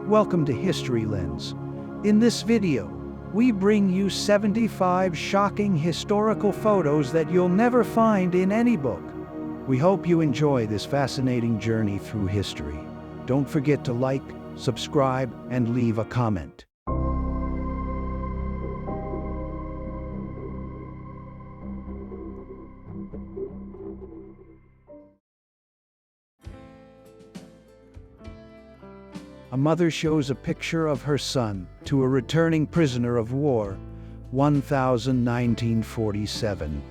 Welcome to History Lens. In this video, we bring you 75 shocking historical photos that you'll never find in any book. We hope you enjoy this fascinating journey through history. Don't forget to like, subscribe, and leave a comment. A mother shows a picture of her son to a returning prisoner of war, 1947.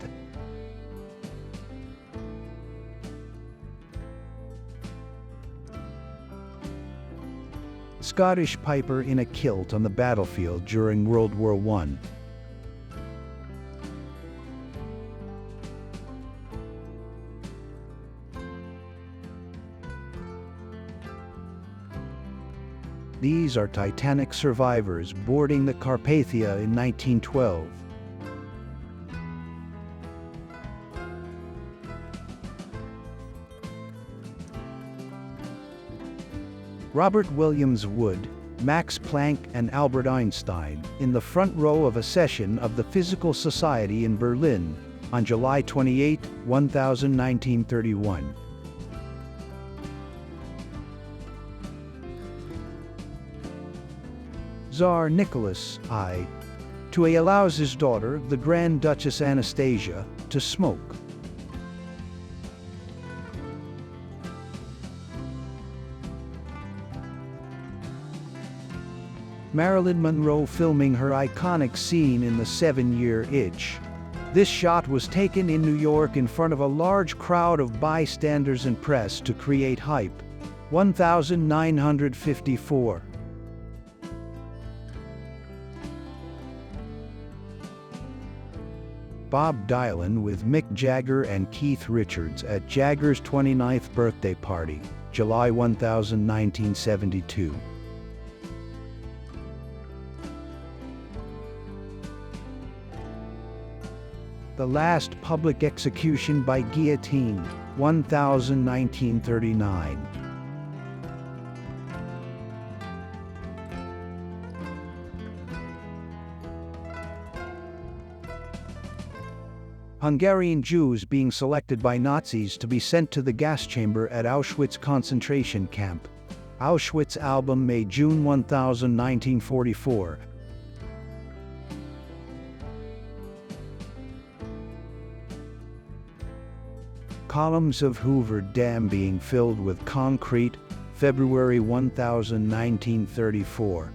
Scottish piper in a kilt on the battlefield during World War I. These are Titanic survivors boarding the Carpathia in 1912. Robert Williams Wood, Max Planck, and Albert Einstein in the front row of a session of the Physical Society in Berlin on July 28, 1931. Tsar Nicholas I allows his daughter, the Grand Duchess Anastasia, to smoke. Marilyn Monroe filming her iconic scene in The 7-Year Itch. This shot was taken in New York in front of a large crowd of bystanders and press to create hype. 1954. Bob Dylan with Mick Jagger and Keith Richards at Jagger's 29th birthday party, July 1972. The last public execution by guillotine, 1939. Hungarian Jews being selected by Nazis to be sent to the gas chamber at Auschwitz concentration camp. Auschwitz album May-June 1944. Columns of Hoover Dam being filled with concrete, February 1934.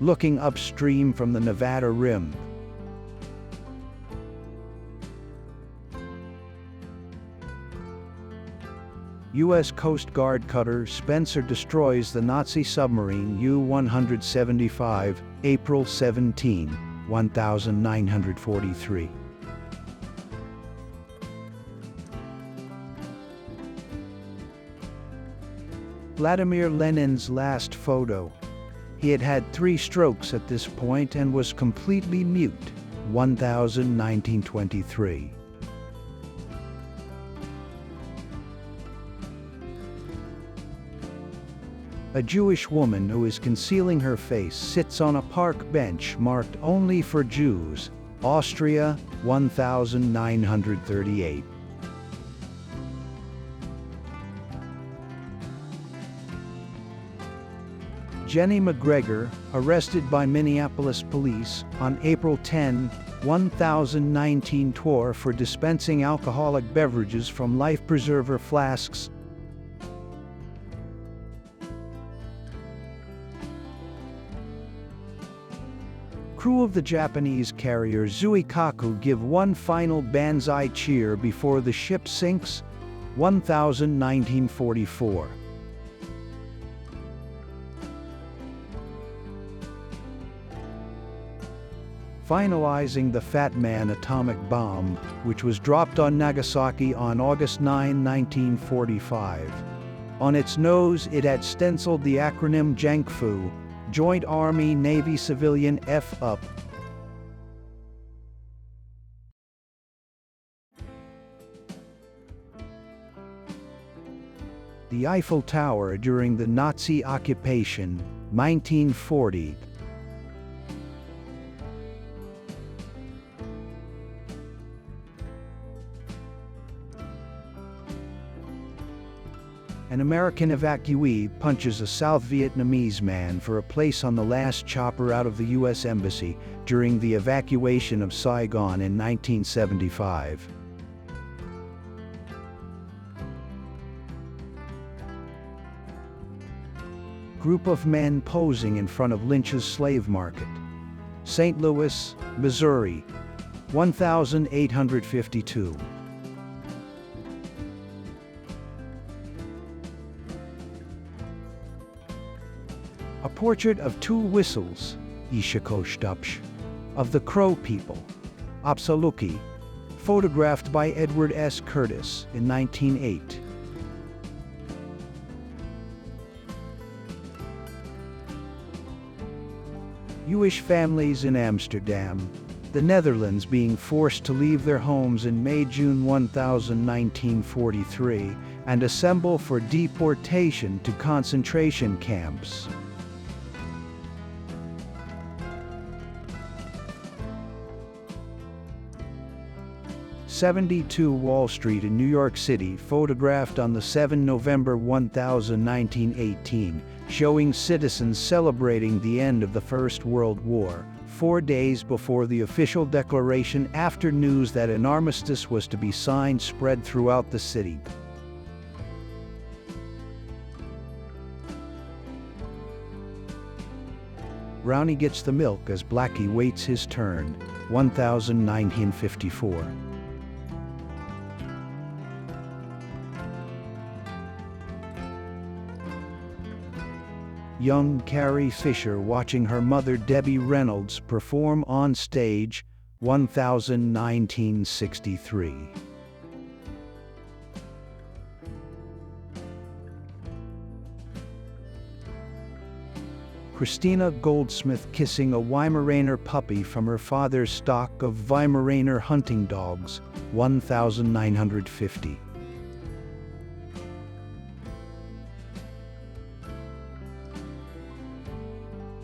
Looking upstream from the Nevada Rim. U.S. Coast Guard cutter Spencer destroys the Nazi submarine U-175, April 17, 1943. Vladimir Lenin's last photo. He had had 3 strokes at this point and was completely mute, 1923. A Jewish woman who is concealing her face sits on a park bench marked only for Jews, Austria, 1938. Jenny McGregor, arrested by Minneapolis police on April 10, 1019 for dispensing alcoholic beverages from life preserver flasks. Crew of the Japanese carrier Zuikaku give one final banzai cheer before the ship sinks, 1944. Finalizing the Fat Man atomic bomb, which was dropped on Nagasaki on August 9, 1945. On its nose, it had stenciled the acronym JANKFU, Joint Army-Navy Civilian F-UP. The Eiffel Tower during the Nazi occupation, 1940. An American evacuee punches a South Vietnamese man for a place on the last chopper out of the U.S. Embassy during the evacuation of Saigon in 1975. Group of men posing in front of Lynch's slave market. St. Louis, Missouri, 1852. A portrait of two whistles, of the Crow people, Apsaluki, photographed by Edward S. Curtis in 1908. Jewish families in Amsterdam, the Netherlands, being forced to leave their homes in May-June 1943 and assemble for deportation to concentration camps. 72 Wall Street in New York City, photographed on the 7 November 1918, showing citizens celebrating the end of the First World War, 4 days before the official declaration after news that an armistice was to be signed spread throughout the city. Brownie gets the milk as Blackie waits his turn, 1954. Young Carrie Fisher watching her mother Debbie Reynolds perform on stage, 1963. Christina Goldsmith kissing a Weimaraner puppy from her father's stock of Weimaraner hunting dogs, 1950.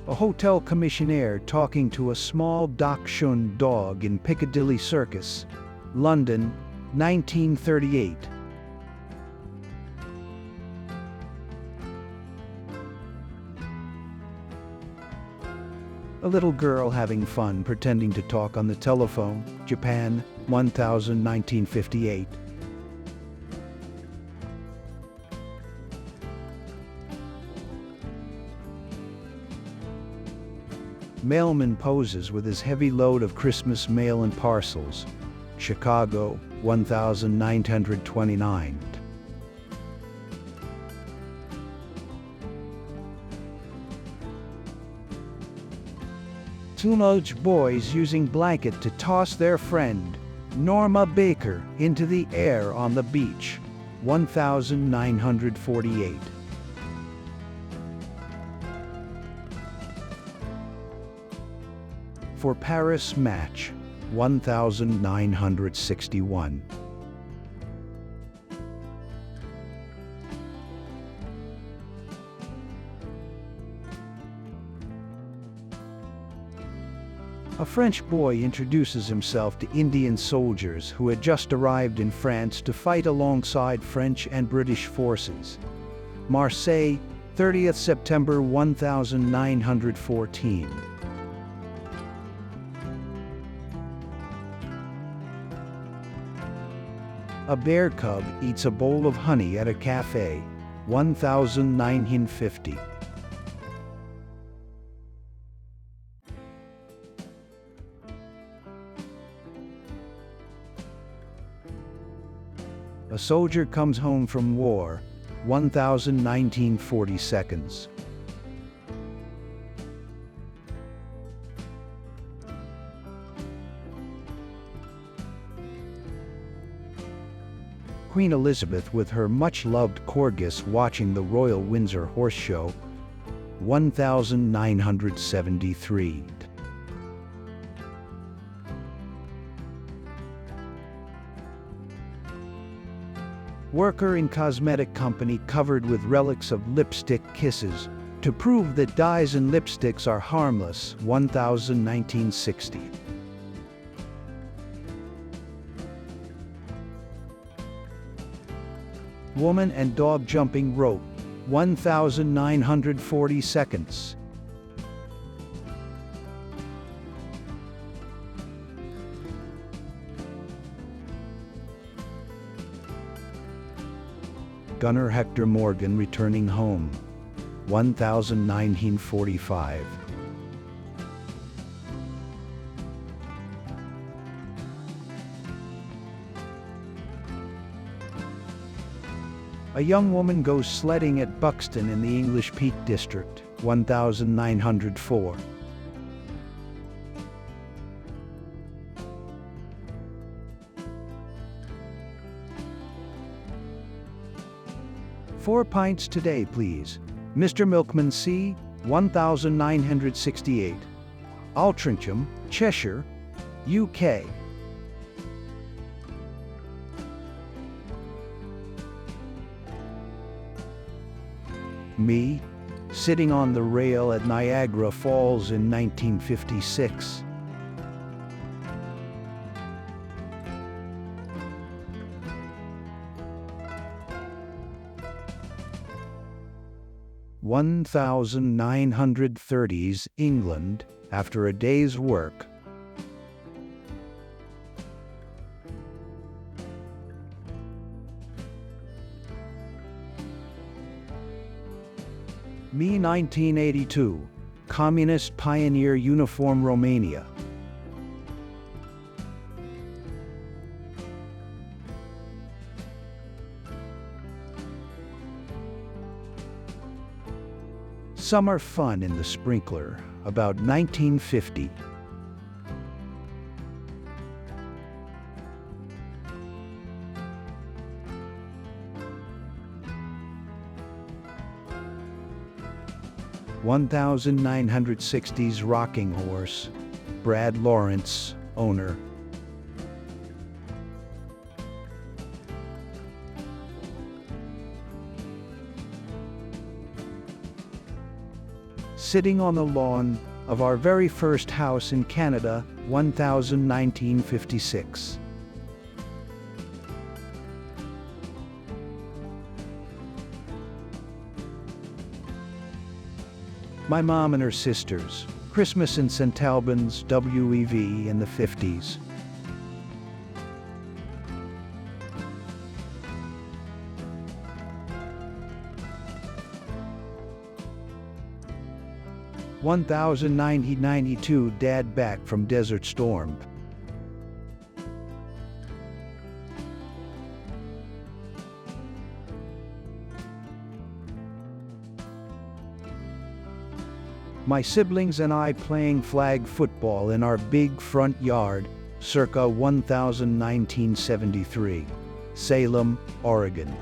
A hotel commissionaire talking to a small Dachshund dog in Piccadilly Circus, London, 1938. A little girl having fun pretending to talk on the telephone, Japan, 1958. Mailman poses with his heavy load of Christmas mail and parcels, Chicago, 1929. Teenage boys using blanket to toss their friend, Norma Baker, into the air on the beach, 1948. For Paris Match, 1961. A French boy introduces himself to Indian soldiers who had just arrived in France to fight alongside French and British forces. Marseille, 30th September 1914. A bear cub eats a bowl of honey at a cafe, 1950. A soldier comes home from war, 1940 seconds. Queen Elizabeth with her much-loved Corgis watching the Royal Windsor Horse Show, 1973. Worker in cosmetic company covered with relics of lipstick kisses, To prove that dyes and lipsticks are harmless, 1960. Woman and dog jumping rope, 1940 seconds. Gunner Hector Morgan returning home, 1945. A young woman goes sledding at Buxton in the English Peak District, 1904. "4 pints today, please. Mr. Milkman C., 1968. Altrincham, Cheshire, UK. Me, sitting on the rail at Niagara Falls in 1956. "1930s, England, after a day's work. Me, 1982, Communist Pioneer Uniform, Romania. Summer fun in the sprinkler, about 1950. "1960s Rocking Horse, Brad Lawrence, owner. Sitting on the lawn of our very first house in Canada, 1956. My mom and her sisters, Christmas in St. Albans, WEV in the 50s. "1992, Dad back from Desert Storm. My siblings and I playing flag football in our big front yard, circa 1973, Salem, Oregon.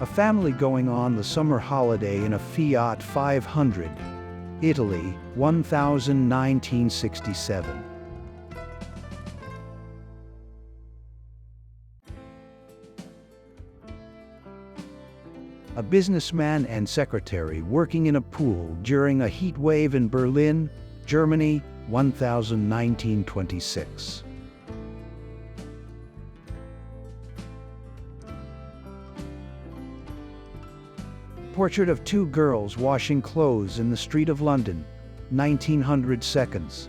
A family going on the summer holiday in a Fiat 500, Italy, 1967. A businessman and secretary working in a pool during a heat wave in Berlin, Germany, 1926. Portrait of 2 girls washing clothes in the street of London, 1900 seconds.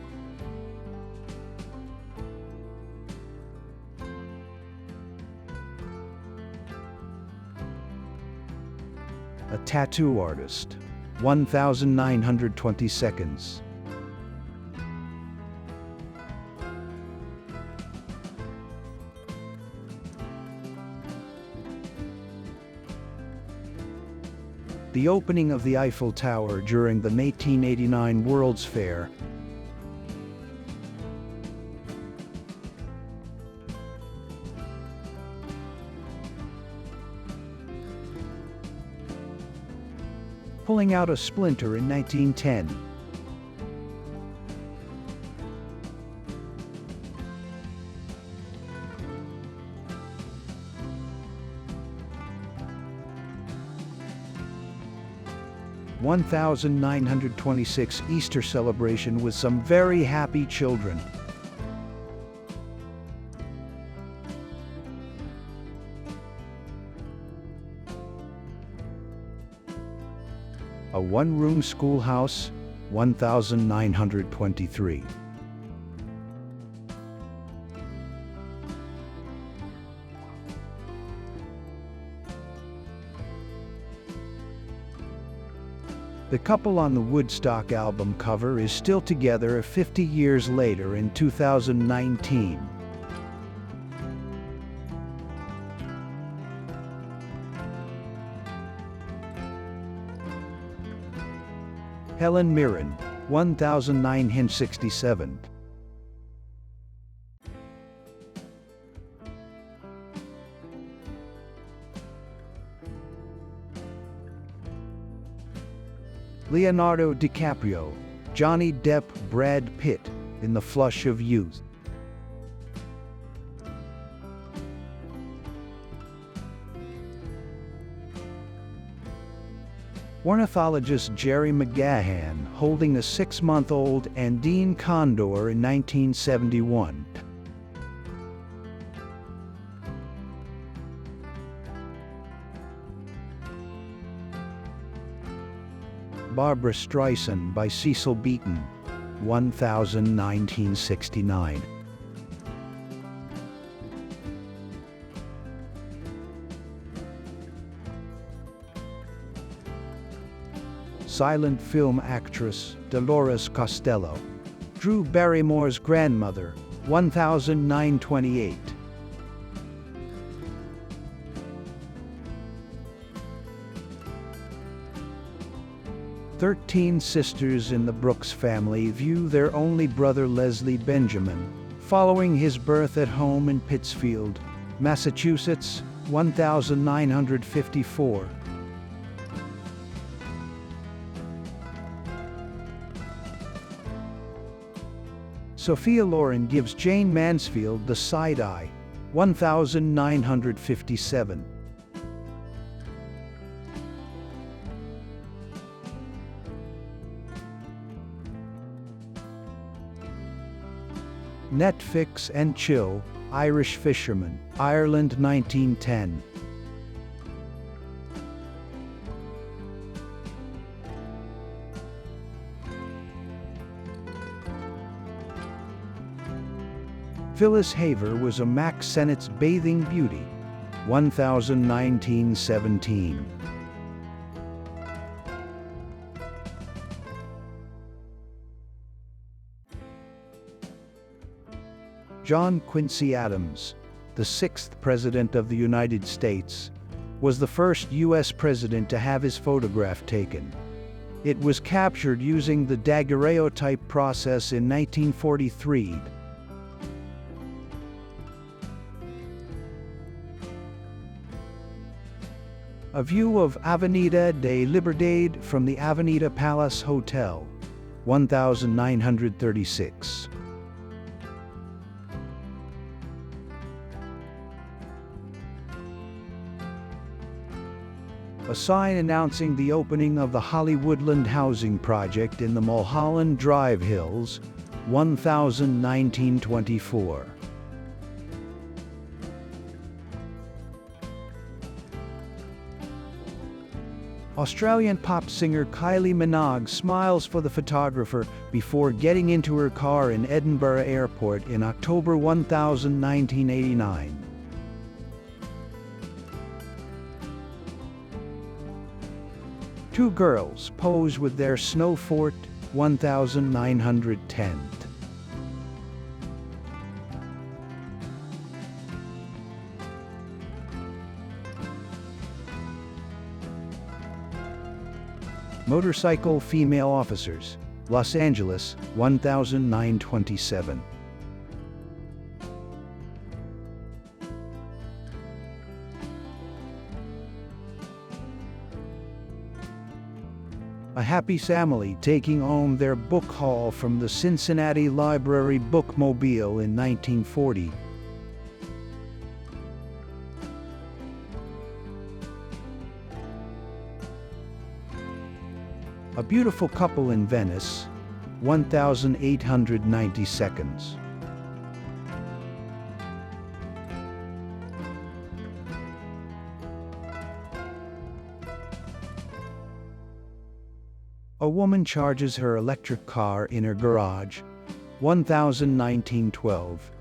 A tattoo artist, 1920 seconds. The opening of the Eiffel Tower during the 1889 World's Fair. Pulling out a splinter in 1910. 1926 Easter celebration with some very happy children. A one-room schoolhouse, 1923. The couple on the Woodstock album cover is still together 50 years later in 2019. Helen Mirren, 1967. Leonardo DiCaprio, Johnny Depp, Brad Pitt, in the flush of youth. Ornithologist Jerry McGahan holding a 6-month-old Andine condor in 1971. Barbra Streisand by Cecil Beaton, 1969. Silent film actress Dolores Costello, Drew Barrymore's grandmother, 1928. "13 sisters in the Brooks family view their only brother Leslie Benjamin, following his birth at home in Pittsfield, Massachusetts, 1954. Sophia Loren gives Jane Mansfield the side eye, 1957. Netflix and chill, Irish fisherman, Ireland, 1910. Phyllis Haver was a Mack Sennett's bathing beauty, 1917. John Quincy Adams, the 6th President of the United States, was the first U.S. president to have his photograph taken. It was captured using the daguerreotype process in 1943. A view of Avenida de Libertad from the Avenida Palace Hotel, 1936. A sign announcing the opening of the Hollywoodland housing project in the Mulholland Drive Hills, 1924. Australian pop singer Kylie Minogue smiles for the photographer before getting into her car in Edinburgh Airport in October 1989. Two girls pose with their snow fort, 1910. Motorcycle female officers, Los Angeles, 1927. A happy family taking home their book haul from the Cincinnati Library Bookmobile in 1940. A beautiful couple in Venice, 1,890 seconds. A woman charges her electric car in her garage, 1,019 12.